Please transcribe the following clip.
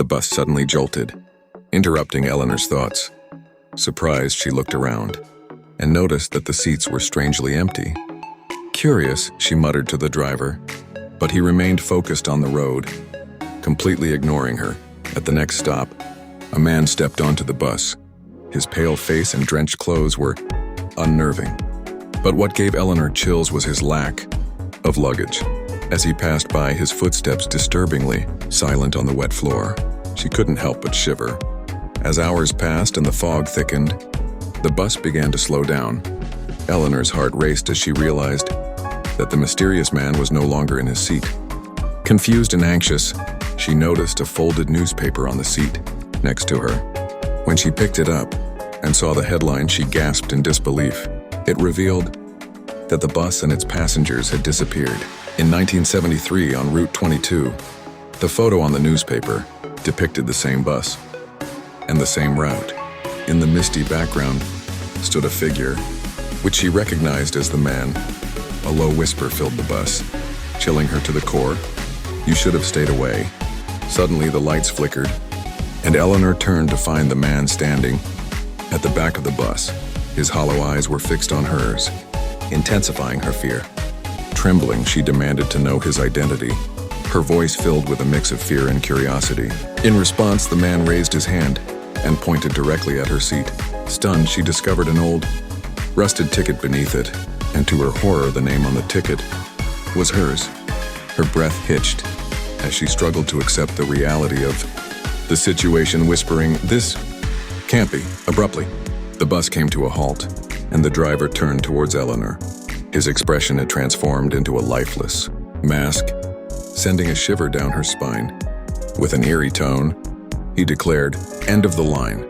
The bus suddenly jolted, interrupting Eleanor's thoughts. Surprised, she looked around and noticed that the seats were strangely empty. Curious, she muttered to the driver, but he remained focused on the road, completely ignoring her. At the next stop, a man stepped onto the bus. His pale face and drenched clothes were unnerving. But what gave Eleanor chills was his lack of luggage. As he passed by, his footsteps disturbingly silent on the wet floor. She couldn't help but shiver. As hours passed and the fog thickened, the bus began to slow down. Eleanor's heart raced as she realized that the mysterious man was no longer in his seat. Confused and anxious, she noticed a folded newspaper on the seat next to her. When she picked it up and saw the headline, she gasped in disbelief. It revealed that the bus and its passengers had disappeared. In 1973, on Route 22, the photo on the newspaper depicted the same bus and the same route. In the misty background stood a figure, which she recognized as the man. A low whisper filled the bus, chilling her to the core. "You should have stayed away." Suddenly, the lights flickered, and Eleanor turned to find the man standing at the back of the bus. His hollow eyes were fixed on hers, intensifying her fear. Trembling, she demanded to know his identity, her voice filled with a mix of fear and curiosity. In response, the man raised his hand and pointed directly at her seat. Stunned, she discovered an old, rusted ticket beneath it, and to her horror, the name on the ticket was hers. Her breath hitched as she struggled to accept the reality of the situation, whispering, "This can't be." Abruptly, the bus came to a halt, and the driver turned towards Eleanor. His expression had transformed into a lifeless mask, sending a shiver down her spine. With an eerie tone, he declared, "End of the line."